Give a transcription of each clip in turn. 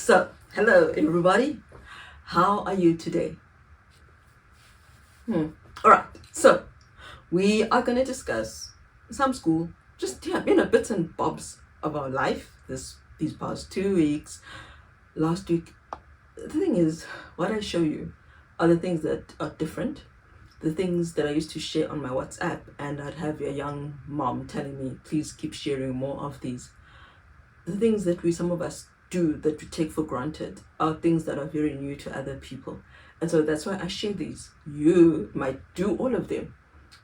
So, hello everybody. How are you today? Alright, so we are going to discuss some school, just bits and bobs of our life these past 2 weeks. Last week, the thing is, what I show you are the things that are different, the things that I used to share on my WhatsApp, and I'd have a young mom telling me, please keep sharing more of these. The things that some of us do that we take for granted are things that are very new to other people. And so that's why I share these. You might do all of them,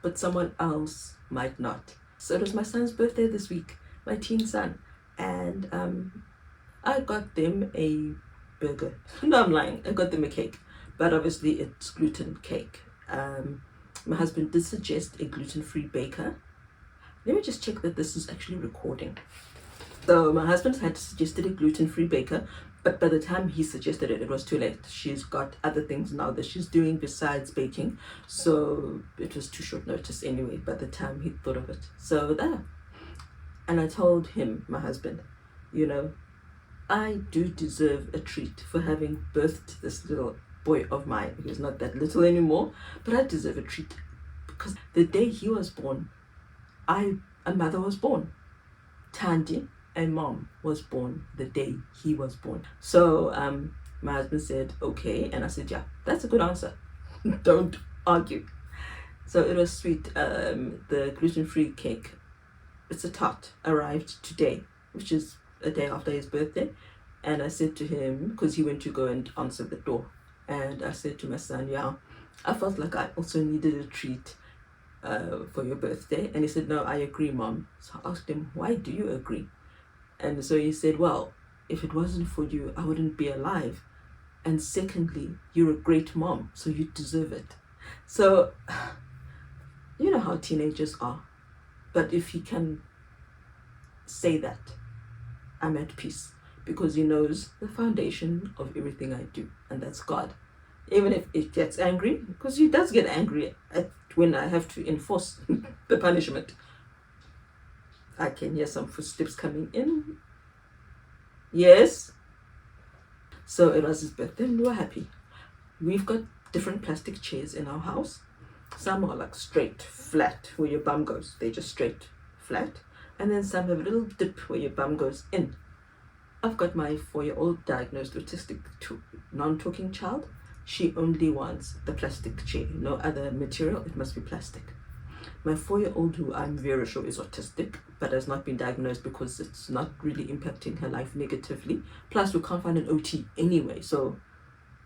but someone else might not. So it was my son's birthday this week, my teen son, and I got them a burger. No, I'm lying. I got them a cake, but obviously it's gluten cake. My husband did suggest a gluten-free baker. Let me just check that this is actually recording. So my husband had suggested a gluten-free baker, but by the time he suggested it, it was too late. She's got other things now that she's doing besides baking, so it was too short notice anyway by the time he thought of it. So there. And I told him, my husband, I do deserve a treat for having birthed this little boy of mine. He's not that little anymore, but I deserve a treat because the day he was born, a mother was born. Tandy, a mom, was born the day he was born. So my husband said, okay. And I said, yeah, that's a good answer. Don't argue. So it was sweet. The gluten-free cake, it's a tart, arrived today, which is a day after his birthday. And I said to him, because he went to go and answer the door, and I said to my son, yeah, I felt like I also needed a treat for your birthday. And he said, no, I agree, Mom. So I asked him, why do you agree? And so he said, well, if it wasn't for you, I wouldn't be alive. And secondly, you're a great mom, so you deserve it. So, you know how teenagers are. But if he can say that, I'm at peace, because he knows the foundation of everything I do, and that's God. Even if it gets angry, because he does get angry when I have to enforce the punishment. I can hear some footsteps coming in. Yes. So it was his birthday and we were happy. We've got different plastic chairs in our house. Some are like straight, flat, where your bum goes. They're just straight, flat. And then some have a little dip where your bum goes in. I've got my 4-year-old diagnosed autistic non-talking child. She only wants the plastic chair, no other material. It must be plastic. My 4-year-old, who I'm very sure is autistic, but has not been diagnosed because it's not really impacting her life negatively. Plus, we can't find an OT anyway. So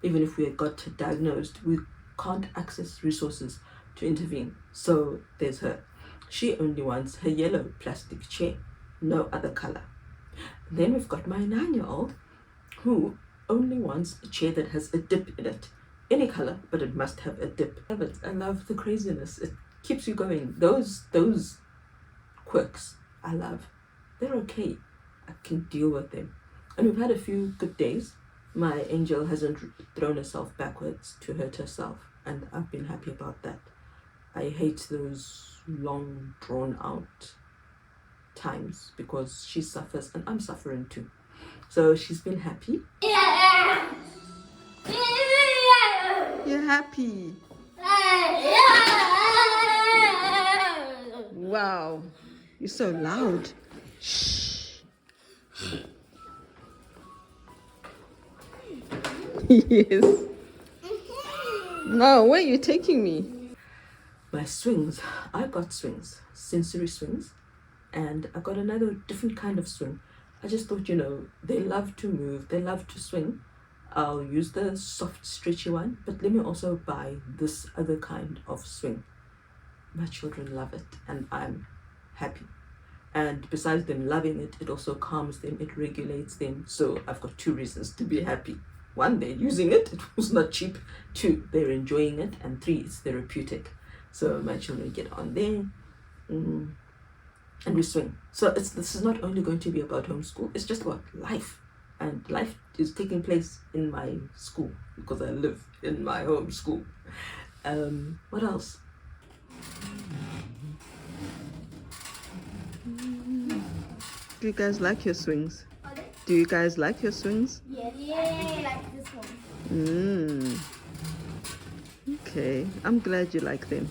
even if we got diagnosed, we can't access resources to intervene. So there's her. She only wants her yellow plastic chair, no other color. Then we've got my 9-year-old, who only wants a chair that has a dip in it. Any color, but it must have a dip. I love the craziness. It keeps you going. Those quirks I love. They're okay. I can deal with them. And we've had a few good days. My angel hasn't thrown herself backwards to hurt herself, and I've been happy about that. I hate those long drawn out times because she suffers and I'm suffering too. So she's been happy. You're happy. Wow, you're so loud. Shh. Yes. No, where are you taking me? My swings. I got swings, sensory swings, and I got another different kind of swing. I just thought, they love to move, they love to swing. I'll use the soft, stretchy one, but let me also buy this other kind of swing. My children love it, and I'm happy. And besides them loving it, it also calms them, it regulates them. So I've got 2 reasons to be happy. 1, they're using it, it was not cheap. 2, they're enjoying it. And 3, it's therapeutic. So my children get on there and we swing. So this is not only going to be about homeschool, it's just about life. And life is taking place in my school because I live in my home school. What else? Do you guys like your swings? Are they? Do you guys like your swings? Yes, I like this one. Mm. Okay, I'm glad you like them.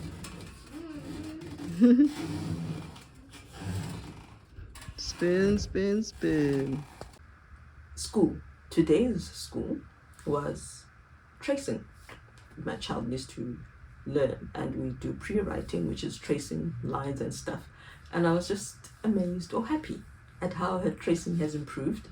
Spin, spin, spin. School. Today's school was tracing. My child needs to learn, and we do pre-writing, which is tracing lines and stuff. And I was just amazed or happy at how her tracing has improved.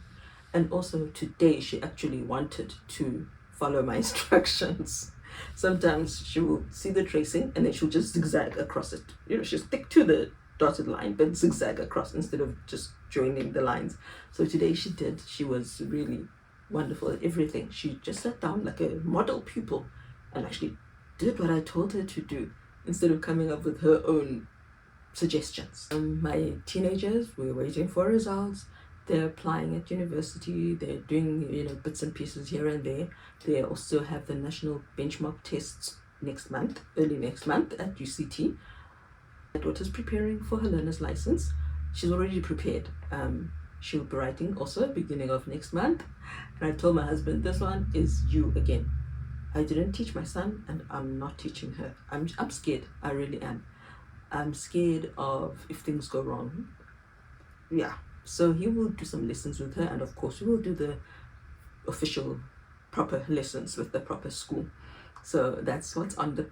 And also today she actually wanted to follow my instructions. Sometimes she will see the tracing and then she'll just zigzag across it. She'll stick to the dotted line but zigzag across instead of just joining the lines. So today she did. She was really wonderful at everything. She just sat down like a model pupil and actually did what I told her to do instead of coming up with her own suggestions. My teenagers were waiting for results. They're applying at university. They're doing bits and pieces here and there. They also have the national benchmark tests early next month at UCT. My daughter's preparing for her learner's license. She's already prepared. She'll be writing also beginning of next month. And I told my husband, this one is you again. I didn't teach my son and I'm not teaching her. I'm scared. I really am. I'm scared of if things go wrong. Yeah. So he will do some lessons with her, and of course we will do the official proper lessons with the proper school. So that's what's on the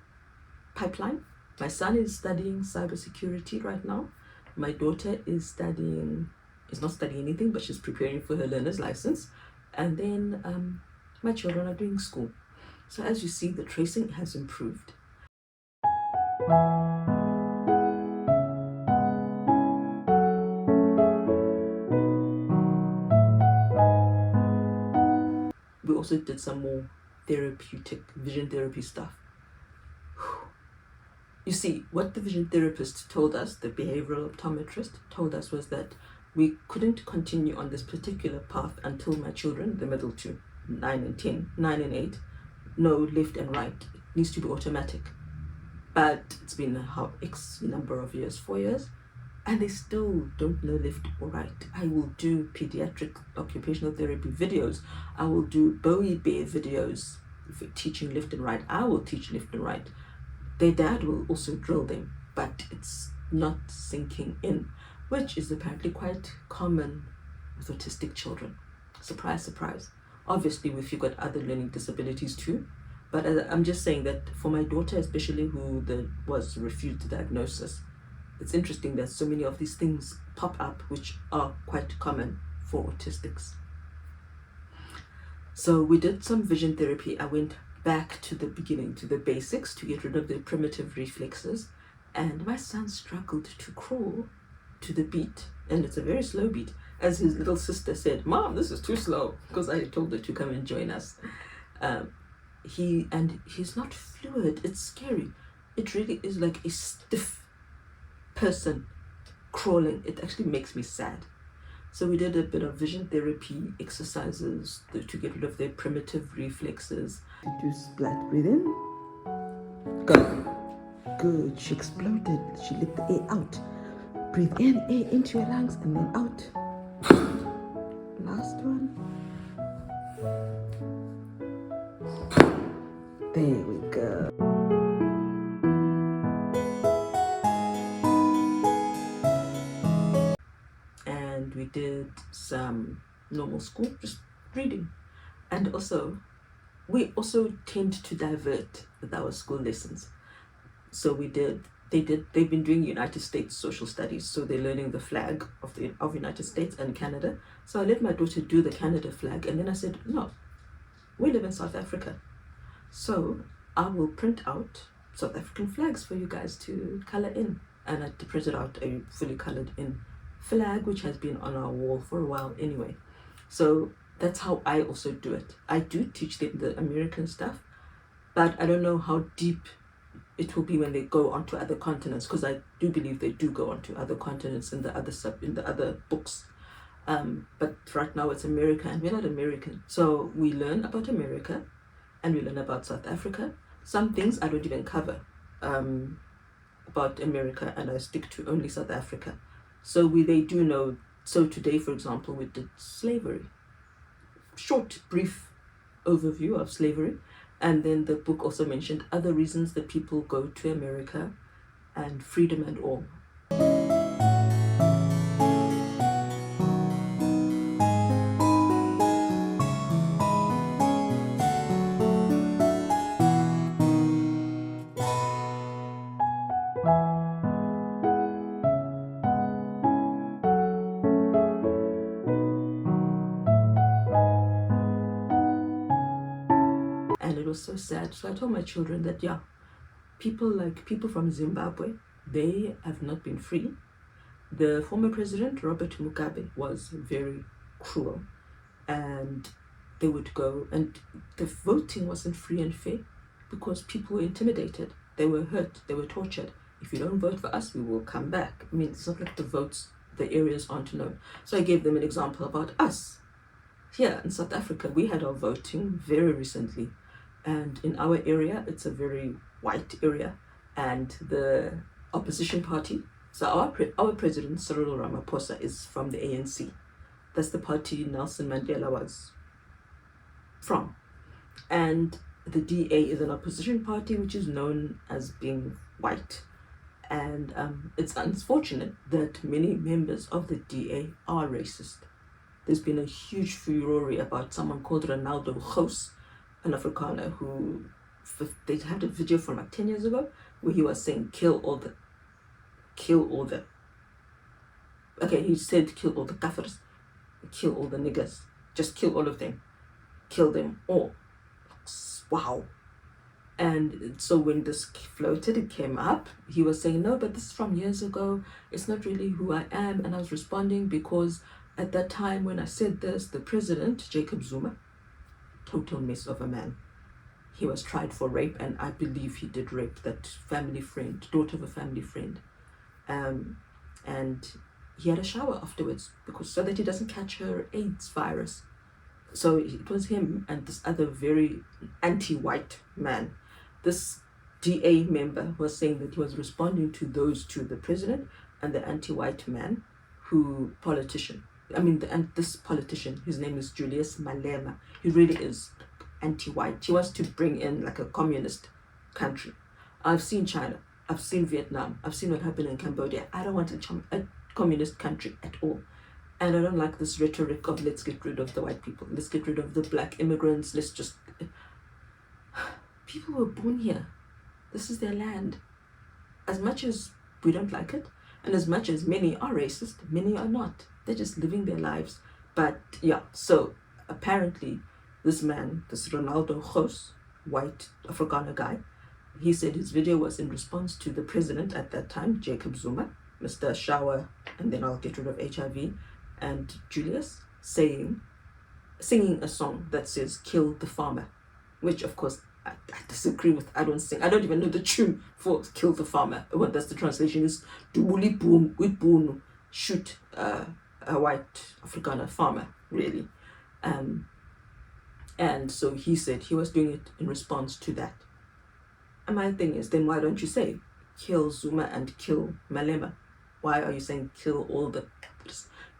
pipeline. My son is studying cybersecurity right now. My daughter is not studying anything, but she's preparing for her learner's license. And then my children are doing school. So as you see, the tracing has improved. We also did some more therapeutic vision therapy stuff. You see, what the vision therapist told us, the behavioral optometrist told us, was that we couldn't continue on this particular path until my children, the middle two, 9 and 10, 9 and 8, know left and right. It needs to be automatic. But it's been X number of years, 4 years, and they still don't know left or right. I will do pediatric occupational therapy videos. I will do Bowie Bear videos for teaching left and right. I will teach left and right. Their dad will also drill them, but it's not sinking in, which is apparently quite common with autistic children. Surprise, surprise. Obviously, if you've got other learning disabilities too, but I'm just saying that for my daughter, especially who was refused the diagnosis, it's interesting that so many of these things pop up, which are quite common for autistics. So we did some vision therapy. I went back to the beginning, to the basics, to get rid of the primitive reflexes. And my son struggled to crawl to the beat, and it's a very slow beat. As his little sister said, "Mom, this is too slow," because I told her to come and join us. He's not fluid. It's scary. It really is like a stiff person crawling. It actually makes me sad. So we did a bit of vision therapy exercises to get rid of their primitive reflexes. Do splat, breathe in, go. Good, she exploded. She let the air out. Breathe in, air into your lungs, and then out. Last one. There we go. And we did some normal school, just reading. And we also tend to divert with our school lessons. So they've been doing United States social studies, so they're learning the flag of United States and Canada. So I let my daughter do the Canada flag, and then I said, no, we live in South Africa. So I will print out South African flags for you guys to color in. And I printed out a fully colored in flag, which has been on our wall for a while anyway. So that's how I also do it. I do teach them the American stuff, but I don't know how deep it will be when they go onto other continents, because I do believe they do go onto other continents in the other books. But right now it's America, and we're not American. So we learn about America, and we learn about South Africa. Some things I don't even cover about America, and I stick to only South Africa. So they do know. So today, for example, we did slavery. short, brief overview of slavery. And then the book also mentioned other reasons that people go to America and freedom and all. And it was so sad. So I told my children that, yeah, people from Zimbabwe, they have not been free. The former president, Robert Mugabe, was very cruel. And they would go, and the voting wasn't free and fair because people were intimidated. They were hurt. They were tortured. If you don't vote for us, we will come back. I mean, it's not like the areas aren't known. So I gave them an example about us. Here in South Africa, we had our voting very recently. And in our area, it's a very white area. And the opposition party, so our president, Cyril Ramaphosa, is from the ANC. That's the party Nelson Mandela was from. And the DA is an opposition party which is known as being white. And it's unfortunate that many members of the DA are racist. There's been a huge furore about someone called Ronaldo Gous, an Afrikaner who, they had a video from like 10 years ago where he was saying, okay, he said kill all the kafirs, kill all the niggers, just kill all of them, kill them all. Wow. And so when this floated, it came up, he was saying, no, but this is from years ago, it's not really who I am. And I was responding because at that time when I said this, the president, Jacob Zuma, total mess of a man, he was tried for rape, and I believe he did rape that family friend, daughter of a family friend. And he had a shower afterwards so that he doesn't catch her AIDS virus. So it was him and this other very anti-white man. This DA member was saying that he was responding to those two, the president and the anti-white man, this politician, his name is Julius Malema. He really is anti-white. He wants to bring in like a communist country. I've seen China, I've seen Vietnam, I've seen what happened in Cambodia. I don't want a communist country at all. And I don't like this rhetoric of let's get rid of the white people, let's get rid of the black immigrants, people were born here. This is their land. As much as we don't like it, and as much as many are racist, many are not. They're just living their lives. But yeah, so apparently this man, this Ronaldo Gous, white Afrikaner guy, he said his video was in response to the president at that time, Jacob Zuma, Mr. Shower, and then I'll get rid of HIV, and Julius, singing a song that says kill the farmer, which of course I disagree with. I don't even know the tune for kill the farmer. What that's the translation is Dubuli boom with boom, shoot a white Afrikaner farmer, really. And so he said he was doing it in response to that. And my thing is, then why don't you say kill Zuma and kill Malema? Why are you saying kill all the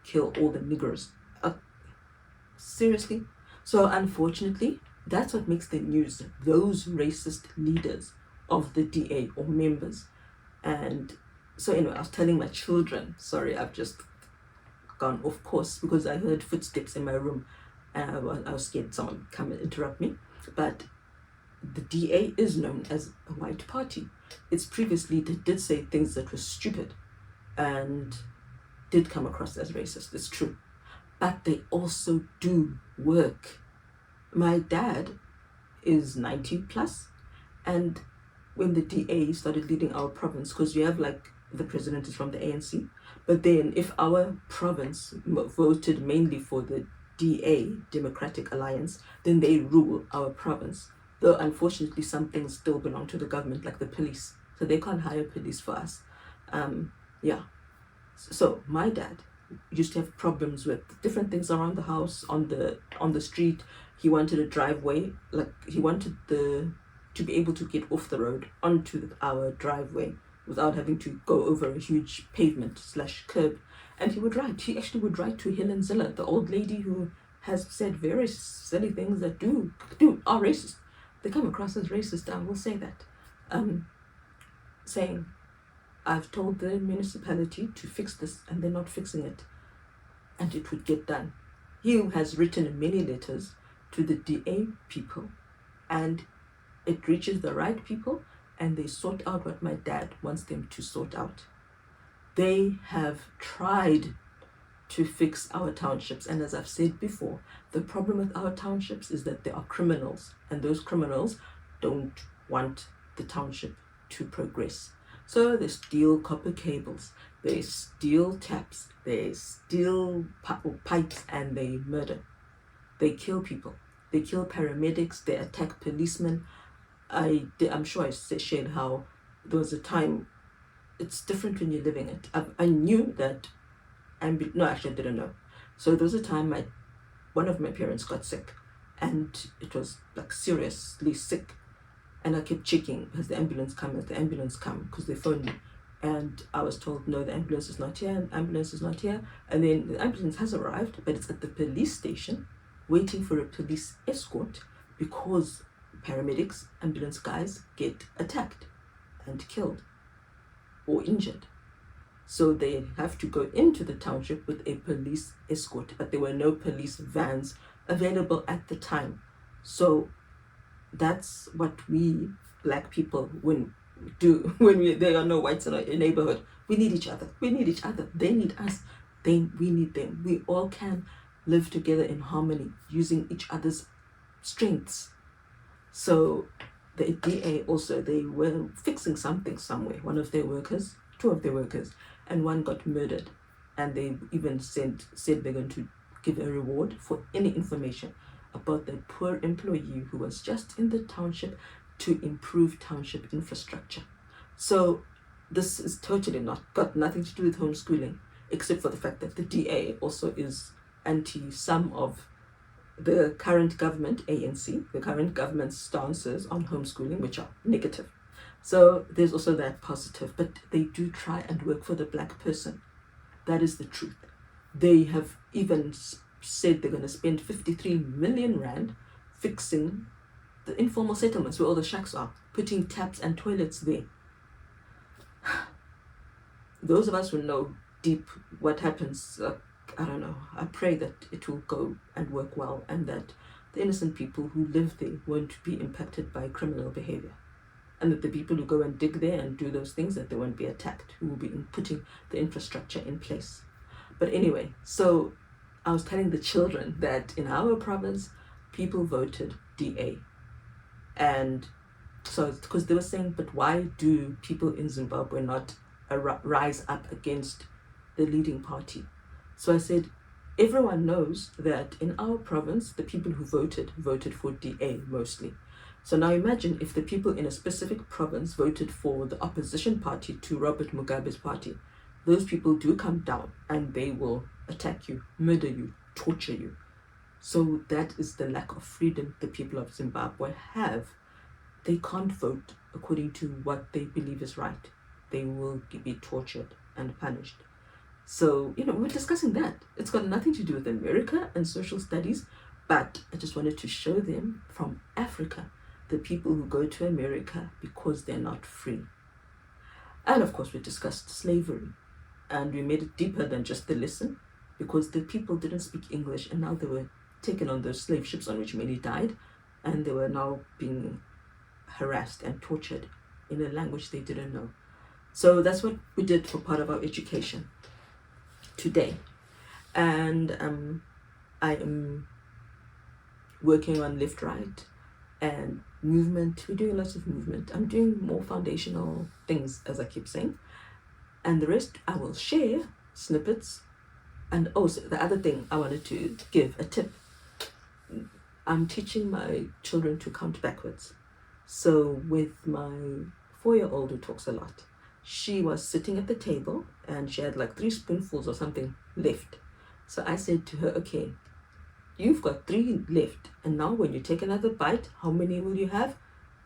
niggers? Seriously? So unfortunately, that's what makes the news, those racist leaders of the DA or members. And so anyway, I was telling my children, sorry, I've just gone off course because I heard footsteps in my room and I was scared someone come and interrupt me. But the DA is known as a white party. It's previously, they did say things that were stupid and did come across as racist, it's true. But they also do work. My dad is 90 plus, and when the DA started leading our province, because we have like the president is from the ANC, but then if our province voted mainly for the DA, Democratic Alliance, then they rule our province. Though unfortunately some things still belong to the government, like the police, so they can't hire police for us. So my dad used to have problems with different things around the house, on the street. He wanted a driveway, like he wanted to be able to get off the road onto our driveway without having to go over a huge pavement / curb. And he actually would write to Helen Ziller, the old lady who has said very silly things that are racist. They come across as racist. I will say that, saying, "I've told the municipality to fix this, and they're not fixing it, and it would get done." He has written many letters to the DA people, and it reaches the right people, and they sort out what my dad wants them to sort out. They have tried to fix our townships, and as I've said before, the problem with our townships is that there are criminals, and those criminals don't want the township to progress. So they steal copper cables, they steal taps, they steal pipes, and they murder. They kill people. They kill paramedics, they attack policemen. I'm sure I shared how there was a time. It's different when you're living it. I knew that, no, actually I didn't know. So there was a time one of my parents got sick, and it was like seriously sick, and I kept checking, has the ambulance come, because they phoned me, and I was told, no, the ambulance is not here, and then the ambulance has arrived, but it's at the police station waiting for a police escort because paramedics, ambulance guys get attacked and killed or injured. So they have to go into the township with a police escort, but there were no police vans available at the time. So that's what we black people do when there are no whites in our neighborhood. We need each other. They need us. We need them. We all can live together in harmony using each other's strengths. So the DA also, they were fixing something somewhere. Two of their workers, and one got murdered. And they even said they're going to give a reward for any information about the poor employee who was just in the township to improve township infrastructure. So this is totally got nothing to do with homeschooling, except for the fact that the DA also is anti some of the current government, ANC, the current government's stances on homeschooling, which are negative. So there's also that positive, but they do try and work for the black person. That is the truth. They have even said they're going to spend 53 million rand fixing the informal settlements where all the shacks are, putting taps and toilets there. Those of us who know deep what happens, I don't know, I pray that it will go and work well, and that the innocent people who live there won't be impacted by criminal behavior, and that the people who go and dig there and do those things, that they won't be attacked, who will be putting the infrastructure in place. But anyway, so I was telling the children that in our province, people voted DA. And so, because they were saying, but why do people in Zimbabwe not rise up against the leading party? So I said, everyone knows that in our province, the people who voted for DA mostly. So now imagine if the people in a specific province voted for the opposition party to Robert Mugabe's party. Those people do come down and they will attack you, murder you, torture you. So that is the lack of freedom the people of Zimbabwe have. They can't vote according to what they believe is right. They will be tortured and punished. So, we're discussing that. It's got nothing to do with America and social studies, but I just wanted to show them from Africa, the people who go to America because they're not free. And of course, we discussed slavery, and we made it deeper than just the lesson, because the people didn't speak English, and now they were taken on those slave ships on which many died, and they were now being harassed and tortured in a language they didn't know. So that's what we did for part of our education today. And I am working on left, right, and movement. We're doing lots of movement. I'm doing more foundational things, as I keep saying. And the rest I will share snippets. And also the other thing I wanted to give a tip. I'm teaching my children to count backwards. So with my 4-year-old who talks a lot, she was sitting at the table and she had like 3 spoonfuls or something left. So I said to her, okay, you've got 3 left. And now when you take another bite, how many will you have?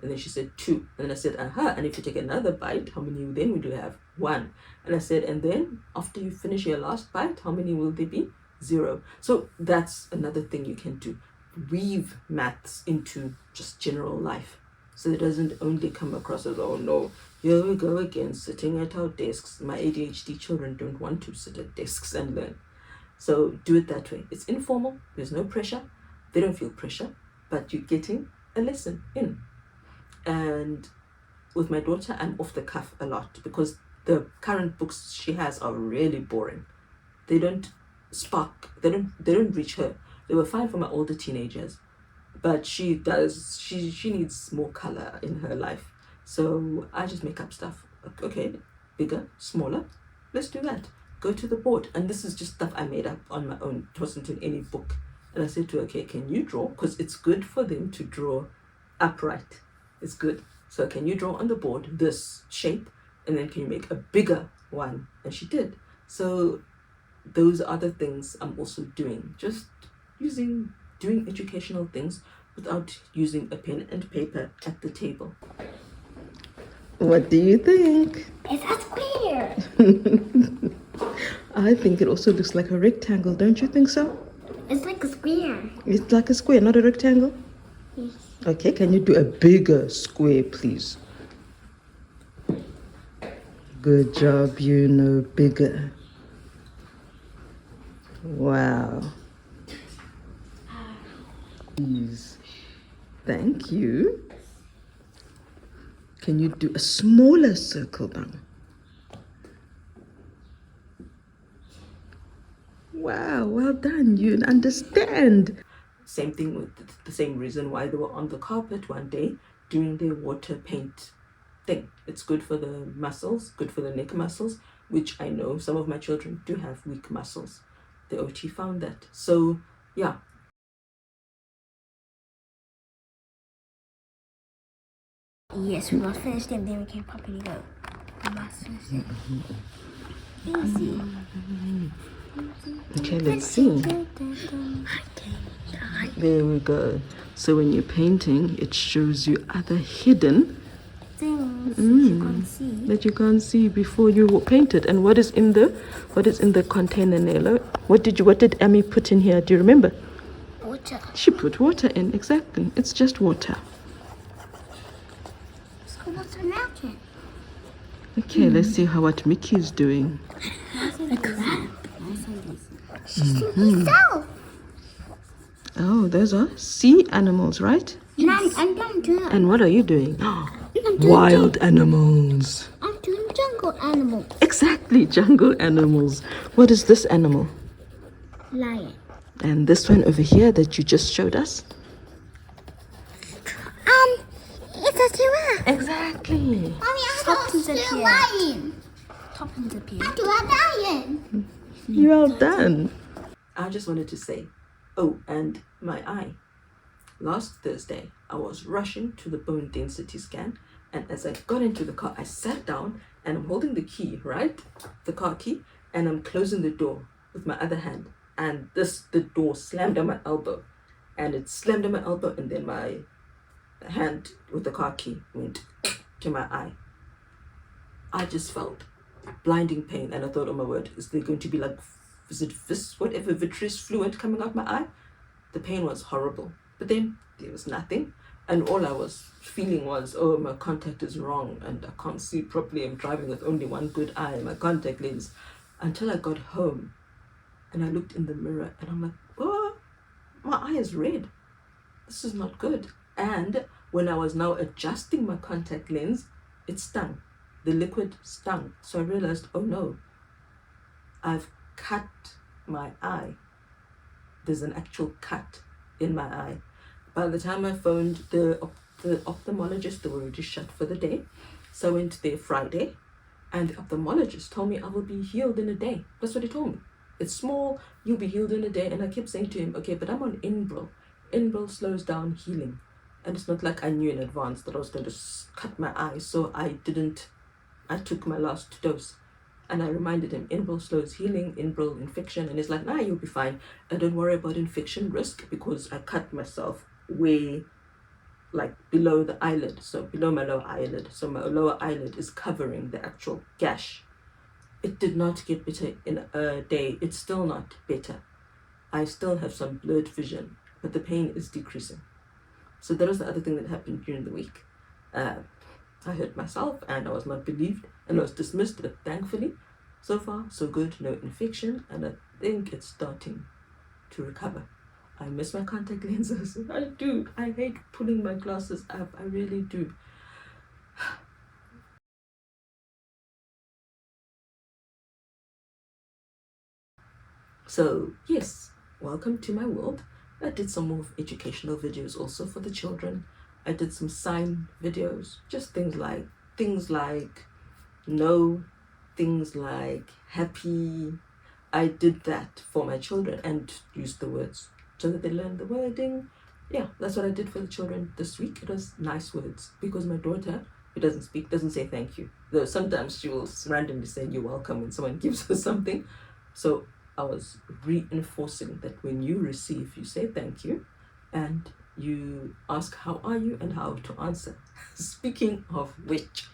And then she said 2. And I said, and if you take another bite, how many then will you have? 1. And I said, and then after you finish your last bite, how many will there be? 0. So that's another thing you can do. Weave maths into just general life. So it doesn't only come across as, oh no, here we go again, sitting at our desks. My ADHD children don't want to sit at desks and learn. So do it that way. It's informal, there's no pressure. They don't feel pressure, but you're getting a lesson in. And with my daughter, I'm off the cuff a lot because the current books she has are really boring. They don't spark, they don't reach her. They were fine for my older teenagers, but she needs more color in her life. So I just make up stuff. Okay, bigger, smaller, let's do that. Go to the board. And this is just stuff I made up on my own. It wasn't in any book. And I said to her, okay, can you draw? Because it's good for them to draw upright. It's good. So can you draw on the board this shape? And then can you make a bigger one? And she did. So those are the things I'm also doing. Just doing educational things without using a pen and paper at the table. What do you think? It's a square. I think it also looks like a rectangle, don't you think so? It's like a square. It's like a square, not a rectangle? Yes. Okay, can you do a bigger square, please? Good job, bigger. Wow. Please. Thank you. Can you do a smaller circle now? Wow, well done. You understand. Same thing with the same reason why they were on the carpet one day doing their water paint thing. It's good for the muscles, good for the neck muscles, which I know some of my children do have weak muscles. The OT found that. So, yeah. Yes, we must finish them, then we can properly go. We must finish them. Easy. Okay, let's see. There we go. So when you're painting, it shows you other hidden things you can't see. That you can't see before you paint it. And what is in the container, Nelo? What did Amy put in here? Do you remember? Water. She put water in, exactly. It's just water. Let's go to the mountain. Okay, let's see what Mickey's doing. The crab. She's doing herself. Oh, those are sea animals, right? Yes. I'm going to do that. And what are you doing? Wild animals. I'm doing jungle animals. Exactly, jungle animals. What is this animal? Lion. And this one over here that you just showed us? It's a giraffe. Exactly. Mommy, I thought it was a lion. Toppins appeared. I do a lion. Well done. I just wanted to say, oh, and my eye. Last Thursday, I was rushing to the bone density scan, and as I got into the car, I sat down and I'm holding the key, right? The car key, and I'm closing the door with my other hand. And the door slammed on my elbow, and it slammed on my elbow, and then my hand with the car key went to my eye. I just felt blinding pain, and I thought, oh my word, is there going to be like, vitreous fluid coming out my eye? The pain was horrible, but then there was nothing, and all I was feeling was, oh, my contact is wrong, and I can't see properly. I'm driving with only one good eye, my contact lens, until I got home, and I looked in the mirror, and I'm like, oh, my eye is red. This is not good. And when I was now adjusting my contact lens, it stung. The liquid stung. So I realized, oh no, I've cut my eye. There's an actual cut in my eye. By the time I phoned the ophthalmologist, they were already shut for the day. So I went there Friday, and the ophthalmologist told me I will be healed in a day. That's what he told me. It's small, you'll be healed in a day. And I kept saying to him, okay, but I'm on Enbrel. Enbrel slows down healing. And it's not like I knew in advance that I was going to cut my eye. So I took my last dose. And I reminded him, Enbrel slows healing, Enbrel infection. And he's like, nah, you'll be fine. And don't worry about infection risk, because I cut myself way, like below the eyelid. So below my lower eyelid. So my lower eyelid is covering the actual gash. It did not get better in a day. It's still not better. I still have some blurred vision, but the pain is decreasing. So that was the other thing that happened during the week. I hurt myself and I was not believed and I was dismissed, but thankfully, so far, so good, no infection, and I think it's starting to recover. I miss my contact lenses. I do. I hate pulling my glasses up. I really do. So, yes, welcome to my world. I did some more educational videos also for the children. I did some sign videos, just things like no, things like happy. I did that for my children and used the words so that they learn the wording. Yeah, that's what I did for the children this week. It was nice words because my daughter, who doesn't speak, doesn't say thank you. Though sometimes she will randomly say you're welcome when someone gives her something. So I was reinforcing that when you receive, you say thank you and you ask how are you and how to answer. Speaking of which,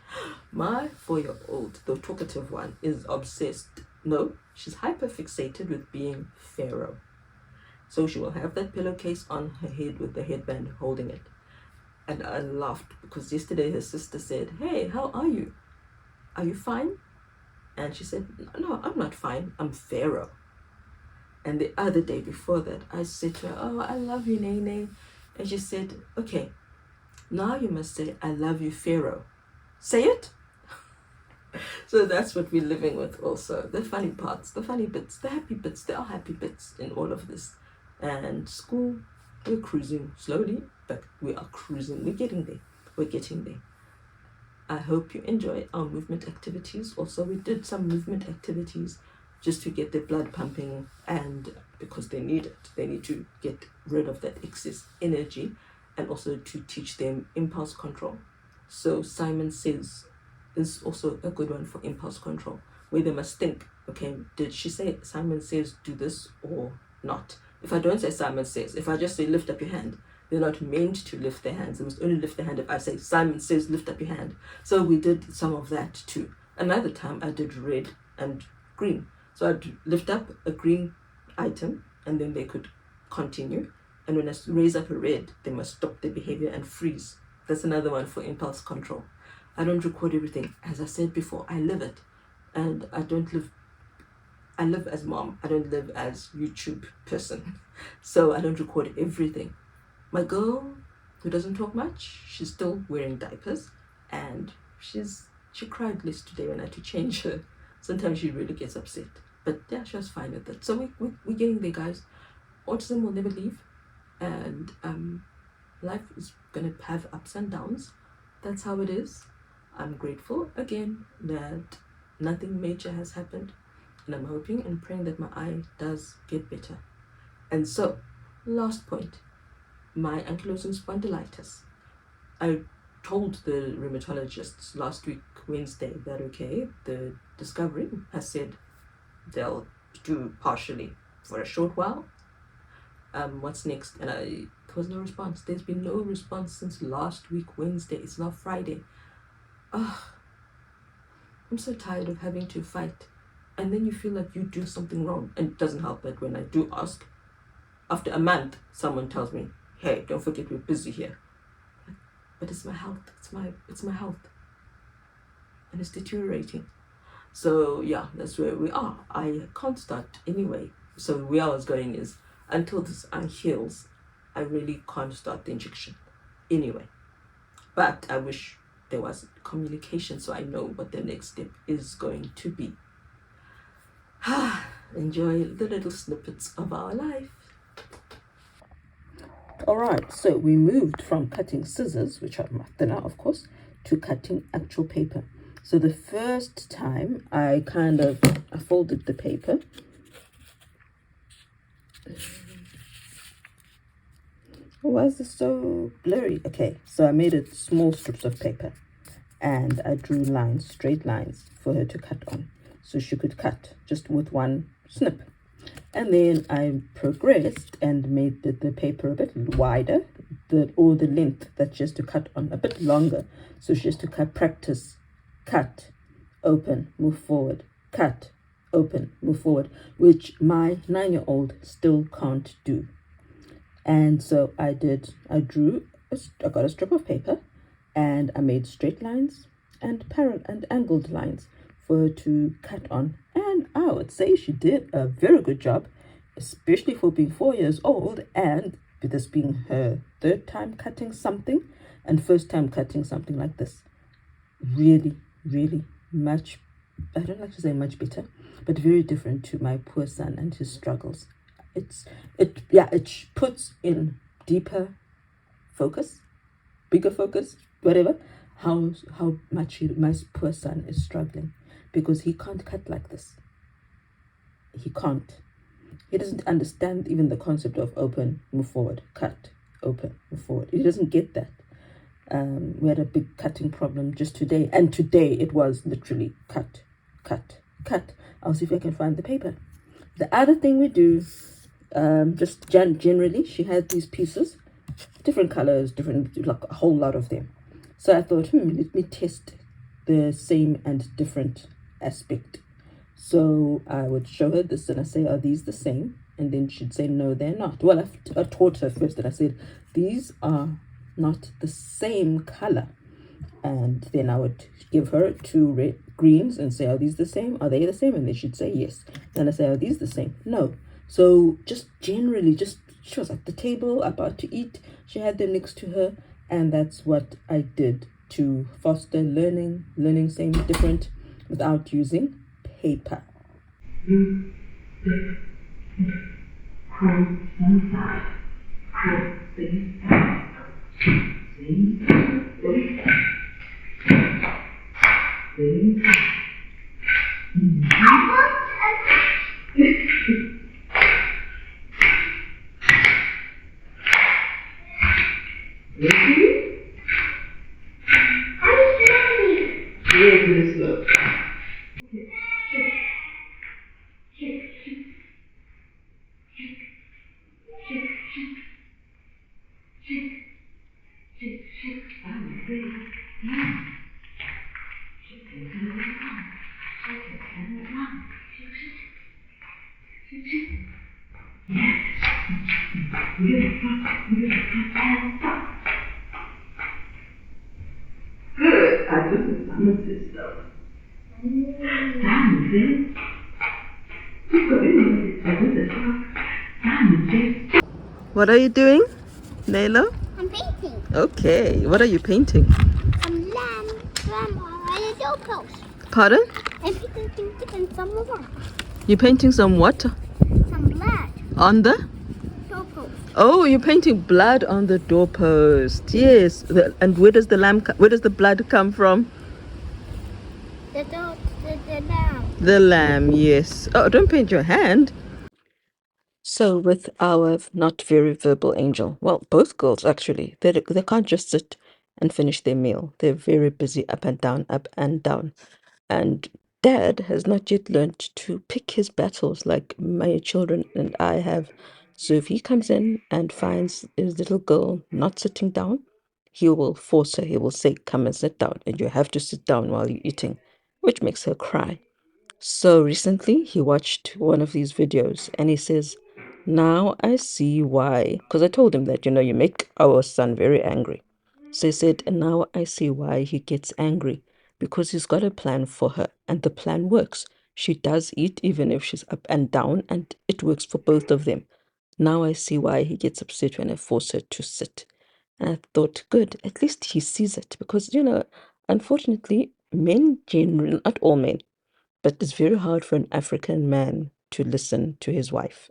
my 4-year-old, the talkative one, is obsessed. No, she's hyper-fixated with being Pharaoh. So she will have that pillowcase on her head with the headband holding it. And I laughed because yesterday her sister said, hey, how are you? Are you fine? And she said, no, I'm not fine. I'm Pharaoh. And the other day before that, I said to her, oh, I love you, Nene. And she said, okay, now you must say, I love you, Pharaoh. Say it. So that's what we're living with also. The funny parts, the funny bits, the happy bits. There are happy bits in all of this. And school, we're cruising slowly, but we are cruising. We're getting there. We're getting there. I hope you enjoy our movement activities. Also, we did some movement activities just to get their blood pumping, and because they need it. They need to get rid of that excess energy, and also to teach them impulse control. So Simon Says is also a good one for impulse control, where they must think, okay, did she say Simon Says do this or not? If I don't say Simon Says, if I just say lift up your hand, they're not meant to lift their hands. They must only lift their hand if I say Simon Says lift up your hand. So we did some of that too. Another time I did red and green. So I'd lift up a green item and then they could continue. And when I raise up a red, they must stop their behavior and freeze. That's another one for impulse control. I don't record everything. As I said before, I live it. And I live as mom. I don't live as YouTube person. So I don't record everything. My girl, who doesn't talk much, she's still wearing diapers. And she cried less today when I had to change her. Sometimes she really gets upset. But yeah, she was fine with it. So we're getting there, guys. Autism will never leave. And life is going to have ups and downs. That's how it is. I'm grateful again that nothing major has happened. And I'm hoping and praying that my eye does get better. And so, last point, my ankylosing spondylitis. I told the rheumatologists last week, Wednesday, that okay, the Discovery has said they'll do partially for a short while. What's next? And there was no response. There's been no response since last week, Wednesday. It's now Friday. I'm so tired of having to fight. And then you feel like you do something wrong. And it doesn't help that when I do ask, after a month, someone tells me, hey, don't forget we're busy here. But it's my health. It's my health. And it's deteriorating. So yeah, that's where we are. I can't start anyway. So where I was going is, until this eye heals, I really can't start the injection anyway. But I wish there was communication so I know what the next step is going to be. Enjoy the little snippets of our life. Alright, so we moved from cutting scissors, which are thinner of course, to cutting actual paper. So the first time I folded the paper. Why is this so blurry? Okay, so I made it small strips of paper and I drew lines, straight lines for her to cut on. So she could cut just with one snip. And then I progressed and made the paper a bit wider, the length that she has to cut on a bit longer. So she has to practice, cut, open, move forward, cut, open, move forward, which my 9-year-old still can't do. And so I got a strip of paper and I made straight lines and parallel and angled lines for her to cut on. And I would say she did a very good job, especially for being 4 years old and this being her third time cutting something and first time cutting something like this. Really, really much, I don't like to say much better, but very different to my poor son and his struggles. It puts in deeper focus, bigger focus, whatever, how much my poor son is struggling, because he can't cut like this. He can't. He doesn't understand even the concept of open, move forward, cut, open, move forward. He doesn't get that. We had a big cutting problem just today, and today it was literally cut, cut, cut. I'll see if I can find the paper. The other thing we do, just generally, she had these pieces, different colors, like a whole lot of them. So I thought, let me test the same and different aspect. So I would show her this and I say, are these the same? And then she'd say, no, they're not. Well, I taught her first and I said, these are not the same color. And then I would give her 2 greens and say, are these the same? Are they the same? And then she'd say yes. Then I say, are these the same? No. So just generally, she was at the table about to eat. She had them next to her. And that's what I did to foster learning same, different, without using paper. Good. I do some of this stuff. What are you doing, Layla? I'm painting. Okay. What are you painting? Some lamb on a doorpost. Pardon? I'm painting some more. You're painting some what? Some blood. On the? Doorpost. Oh, you're painting blood on the doorpost. Yes. And where does the blood come from? The lamb. The lamb, yes. Oh, don't paint your hand. So with our not very verbal angel, well, both girls actually, they can't just sit and finish their meal. They're very busy up and down, up and down. And dad has not yet learned to pick his battles like my children and I have. So if he comes in and finds his little girl not sitting down, he will force her. He will say, come and sit down. And you have to sit down while you're eating, which makes her cry. So recently he watched one of these videos and he says, now I see why. Because I told him that, you make our son very angry. So he said, and now I see why he gets angry. Because he's got a plan for her and the plan works. She does eat even if she's up and down, and it works for both of them. Now I see why he gets upset when I force her to sit. And I thought, good, at least he sees it. Because, unfortunately, men generally, not all men, but it's very hard for an African man to listen to his wife.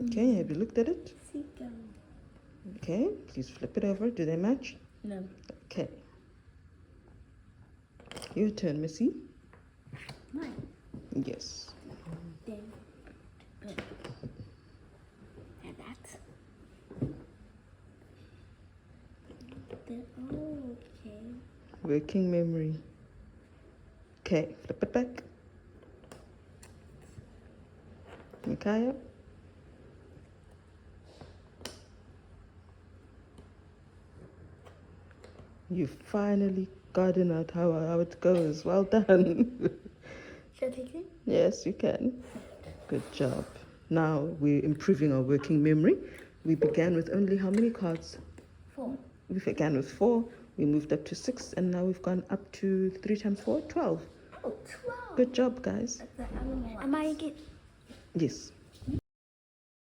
Okay, have you looked at it? Okay, please flip it over. Do they match? No. Okay. Your turn, Missy. Mine. Yes. Then. Good. And that. Then, okay. Working memory. Okay, flip it back. Micaiah. You finally gotten out how it goes. Well done. Should I take it? Yes, you can. Good job. Now we're improving our working memory. We began with only how many cards? 4. We began with 4, we moved up to 6, and now we've gone up to 3 times 4, 12. Oh, 12. Good job, guys. Am I get? Yes.